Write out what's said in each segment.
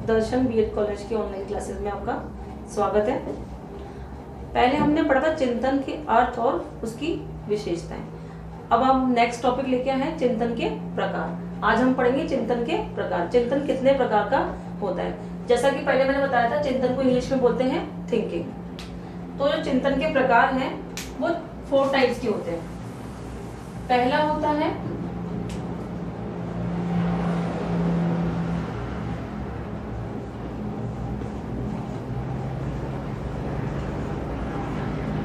दर्शन BEd college की online classes में आपका स्वागत है। पहले हमने पढ़ा था चिंतन के अर्थ और उसकी विशेषताएं। अब हम नेक्स्ट टॉपिक लेके आए हैं चिंतन के प्रकार। आज हम पढ़ेंगे चिंतन के प्रकार। चिंतन कितने प्रकार का होता है? जैसा कि पहले मैंने बताया था, चिंतन को इंग्लिश में बोलते हैं थिंकिंग। तो जो चिंतन के प्रकार हैं वो 4 टाइप्स के होते हैं। पहला होता है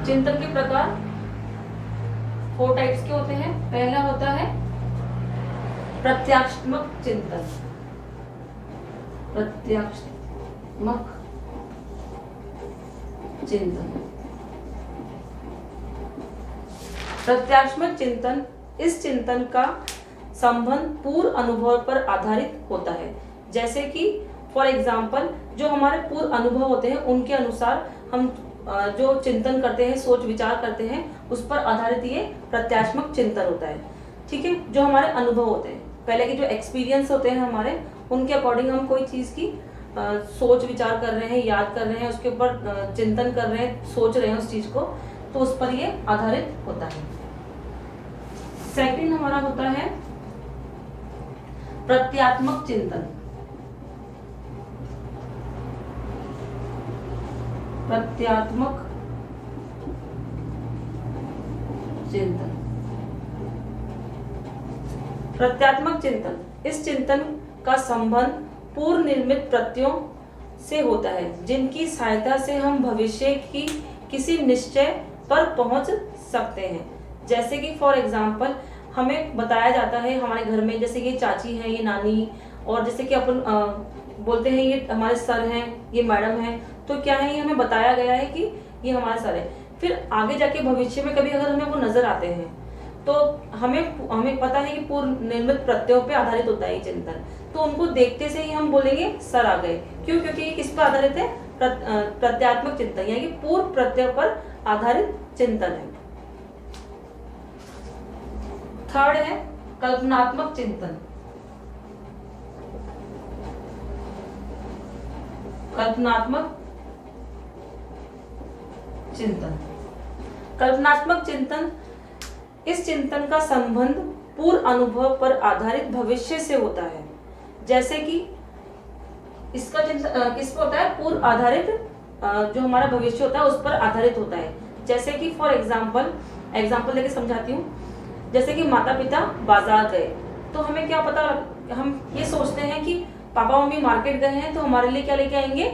चिंतन के प्रकार 4 टाइप्स के होते हैं। पहला होता है प्रत्यात्मक चिंतन। प्रत्यात्मक चिंतन। प्रत्यात्मक चिंतन, इस चिंतन का संबंध पूर्व अनुभव पर आधारित होता है। जैसे कि फॉर एग्जाम्पल जो हमारे पूर्व अनुभव होते हैं उनके अनुसार हम जो चिंतन करते हैं, सोच विचार करते हैं, उस पर आधारित ये प्रत्यात्मक चिंतन होता है। ठीक है, जो हमारे अनुभव होते हैं, पहले के जो एक्सपीरियंस होते हैं हमारे, उनके अकॉर्डिंग हम कोई चीज की सोच विचार कर रहे हैं, याद कर रहे हैं, उसके ऊपर चिंतन कर रहे हैं, सोच रहे हैं उस चीज को, तो उस पर ये आधारित होता है। सेकंड हमारा होता है प्रत्यात्मक चिंतन। प्रत्यात्मक चिंतन। प्रत्यात्मक चिंतन, इस चिंतन का संबंध पूर्व निर्मित प्रत्ययों से होता है, जिनकी सहायता से हम भविष्य की किसी निश्चय पर पहुंच सकते हैं। जैसे कि फॉर एग्जाम्पल हमें बताया जाता है हमारे घर में, जैसे ये चाची है, ये नानी, और जैसे कि अपन बोलते हैं ये हमारे सर हैं, ये मैडम हैं, तो क्या है, ये हमें बताया गया है कि ये हमारे सर है। फिर आगे जाके भविष्य में कभी अगर हमें वो नजर आते हैं तो हमें पता है कि पूर्व निर्मित प्रत्ययों पे आधारित होता है ये चिंतन, तो उनको देखते से ही हम बोलेंगे सर आ गए। क्यों? क्योंकि ये किस पर आधारित है? प्रत्यात्मक चिंतन, यानी कि पूर्व प्रत्यय पर आधारित चिंतन है। थर्ड है कल्पनात्मक चिंतन। कल्पनात्मक चिंतन। कल्पनात्मक चिंतन, इस चिंतन का संबंध पूर्व अनुभव पर आधारित भविष्य से होता है। जैसे कि इसका चिंतन किस पर होता है? पूर्व आधारित, जो हमारा भविष्य होता है उस पर आधारित होता है। जैसे कि फॉर एग्जाम्पल लेके समझाती हूँ। जैसे कि माता पिता बाजार गए, तो हमें क्या पता, हम ये सोचते हैं कि पापा मम्मी मार्केट गए हैं तो हमारे लिए क्या लेके आएंगे?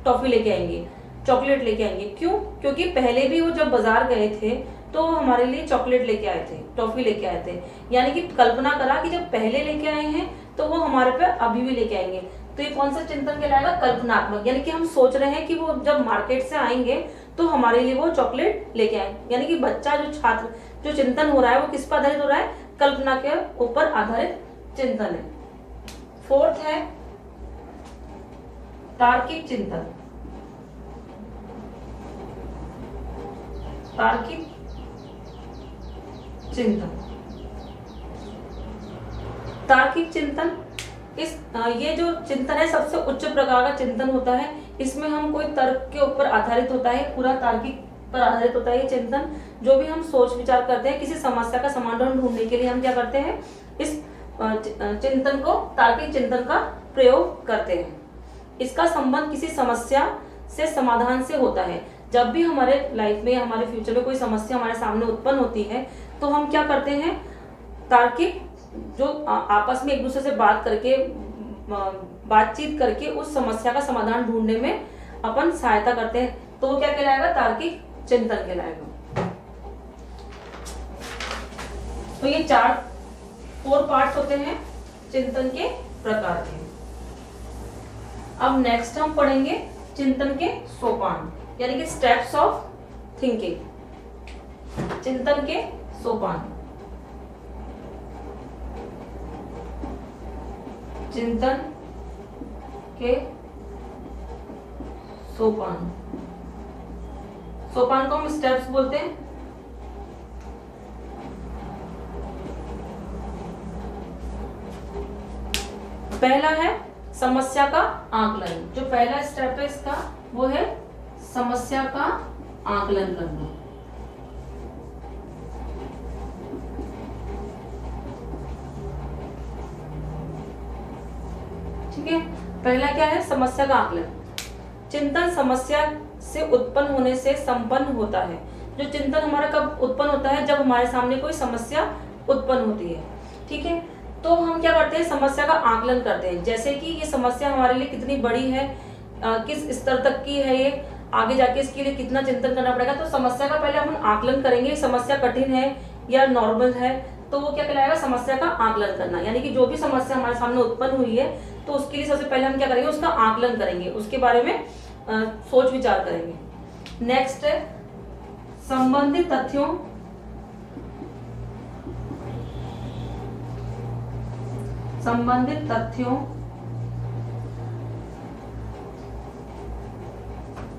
टॉफी लेके आएंगे, चॉकलेट लेके आएंगे। क्यों? क्योंकि पहले भी वो जब बाजार गए थे तो हमारे लिए चॉकलेट लेके आए थे, टॉफी लेके आए थे। यानी कि कल्पना करा कि जब पहले लेके आए हैं तो वो हमारे पे अभी भी लेके आएंगे। तो ये कौन सा चिंतन कहलाएगा? कल्पनात्मक। यानी कि हम सोच रहे हैं कि वो जब मार्केट से आएंगे तो हमारे लिए वो चॉकलेट लेके आएंगे। यानी कि बच्चा, जो छात्र, जो चिंतन हो रहा है वो किस पर आधारित हो रहा है? कल्पना के ऊपर आधारित चिंतन है। फोर्थ है तार्किक चिंतन। तार्किक चिंतन। तार्किक चिंतन, ये जो चिंतन है सबसे उच्च प्रकार का चिंतन होता है। इसमें हम कोई तर्क के ऊपर आधारित होता है, पूरा तार्किक पर आधारित होता है ये चिंतन। जो भी हम सोच विचार करते हैं, किसी समस्या का समाधान ढूंढने के लिए हम क्या करते हैं? इस चिंतन को, तार्किक चिंतन का प्रयोग करते हैं। इसका संबंध किसी समस्या से, समाधान से होता है। जब भी हमारे लाइफ में, हमारे फ्यूचर में कोई समस्या हमारे सामने उत्पन्न होती है तो हम क्या करते हैं? तार्किक, जो आपस में एक दूसरे से बातचीत करके उस समस्या का समाधान ढूंढने में अपन सहायता करते हैं, तो वो क्या कहलाएगा? तार्किक चिंतन कहलाएगा। तो ये 4 पार्ट्स होते हैं चिंतन के प्रकार के। अब नेक्स्ट हम पढ़ेंगे चिंतन के सोपान, यानी कि स्टेप्स ऑफ थिंकिंग। चिंतन के सोपान। चिंतन के सोपान। सोपान को हम स्टेप्स बोलते हैं। पहला है समस्या का आकलन। जो पहला स्टेप है इसका वो है समस्या का आकलन करना। ठीक है, पहला क्या है? समस्या का आकलन। चिंतन समस्या से उत्पन्न होने से संपन्न होता है। जो चिंतन हमारा कब उत्पन्न होता है? जब हमारे सामने कोई समस्या उत्पन्न होती है। ठीक है, तो हम क्या करते हैं? समस्या का आकलन करते हैं। जैसे कि ये समस्या हमारे लिए कितनी बड़ी है, किस स्तर तक की है, ये आगे जाके इसके लिए कितना चिंतन करना पड़ेगा। तो समस्या का पहले हम आकलन करेंगे, समस्या कठिन है या नॉर्मल है, तो वो क्या कहलाएगा? समस्या का आकलन करना। यानी कि जो भी समस्या हमारे सामने उत्पन्न हुई है तो उसके लिए सबसे पहले हम क्या करेंगे? उसका आकलन करेंगे, उसके बारे में सोच विचार करेंगे। नेक्स्ट है संबंधित तथ्यों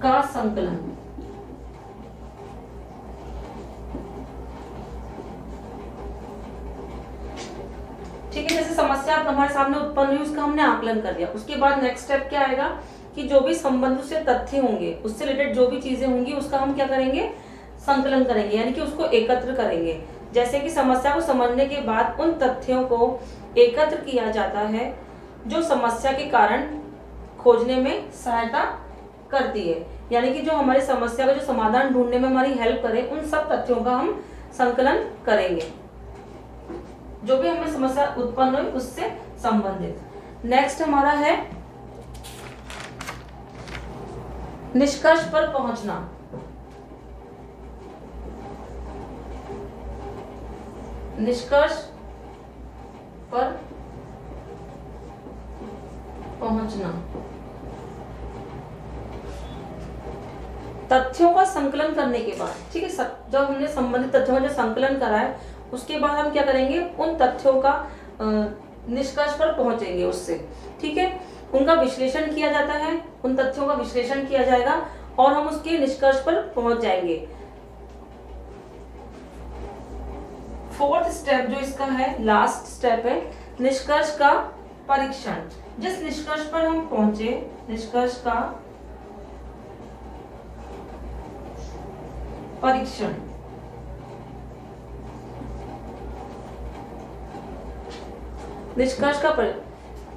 का संकलन। ठीक है, जैसे समस्या हमारे सामने उत्पन्न हुई, उसका हमने आकलन कर लिया। उसके बाद नेक्स्ट स्टेप क्या आएगा कि जो भी संबंधित से तथ्य होंगे, उससे रिलेटेड जो भी चीजें होंगी, उसका हम क्या करेंगे? संकलन करेंगे, यानी कि उसको एकत्र करेंगे। जैसे कि समस्या को समझने के बाद उन तथ्यों को एकत्र किया जाता है जो समस्या के कारण खोजने में सहायता करती है। यानी कि जो हमारी समस्या का जो समाधान ढूंढने में हमारी हेल्प करे, उन सब तथ्यों का हम संकलन करेंगे, जो भी हमें समस्या उत्पन्न हुई उससे संबंधित। नेक्स्ट हमारा है निष्कर्ष पर पहुंचना। निष्कर्ष पर पहुंचना। तथ्यों का संकलन करने के बाद, ठीक है, जब हमने संबंधित तथ्यों का जो संकलन करा है, उसके बाद हम क्या करेंगे? उन तथ्यों का निष्कर्ष पर पहुंचेंगे उससे। ठीक है, उनका विश्लेषण किया जाता है, उन तथ्यों का विश्लेषण किया जाएगा और हम उसके निष्कर्ष पर पहुंच जाएंगे। फोर्थ स्टेप जो इसका है, लास्ट स्टेप है निष्कर्ष का परीक्षण। जिस निष्कर्ष पर हम पहुंचे, निष्कर्ष का परीक्षण। निष्कर्ष का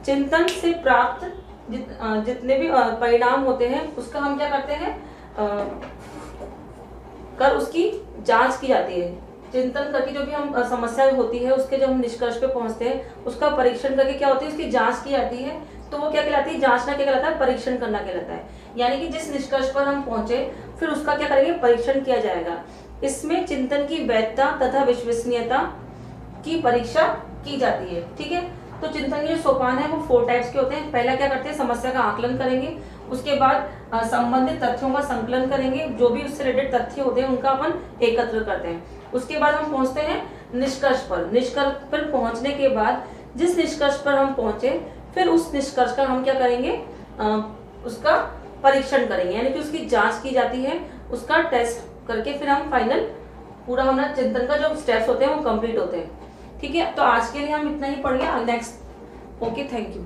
चिंतन से प्राप्त जितने भी परिणाम होते हैं, उसका हम क्या करते हैं? कर उसकी जांच की जाती है। चिंतन करके जो भी हम समस्या होती है, उसके जब हम निष्कर्ष पे पहुंचते हैं, उसका परीक्षण करके क्या होती है? उसकी जांच की जाती है। तो वो क्या कहलाती है? जांचना क्या कहलाता है? परीक्षण करना कहलाता है। यानी कि जिस निष्कर्ष पर हम पहुंचे, फिर उसका क्या करेंगे? परीक्षण किया जाएगा। इसमें चिंतन की वैधता तथा विश्वसनीयता की परीक्षा की जाती है। ठीक है, तो चिंतन के जो सोपान है वो 4 टाइप्स के होते हैं। पहला क्या करते हैं? समस्या का आकलन करेंगे, उसके बाद संबंधित तथ्यों का संकलन करेंगे, जो भी उससे रिलेटेड तथ्य होते हैं उनका अपन एकत्र करते हैं। उसके बाद हम पहुंचते हैं निष्कर्ष पर। निष्कर्ष पर पहुंचने के बाद जिस निष्कर्ष पर हम पहुंचे, फिर उस निष्कर्ष का हम क्या करेंगे? उसका परीक्षण करेंगे, यानी कि उसकी जांच की जाती है, उसका टेस्ट करके फिर हम फाइनल पूरा हमारा चिंतन का जो स्टेप्स होते हैं वो कंप्लीट होते हैं। ठीक है, तो आज के लिए हम इतना ही पढ़ गया। Next, okay, thank you.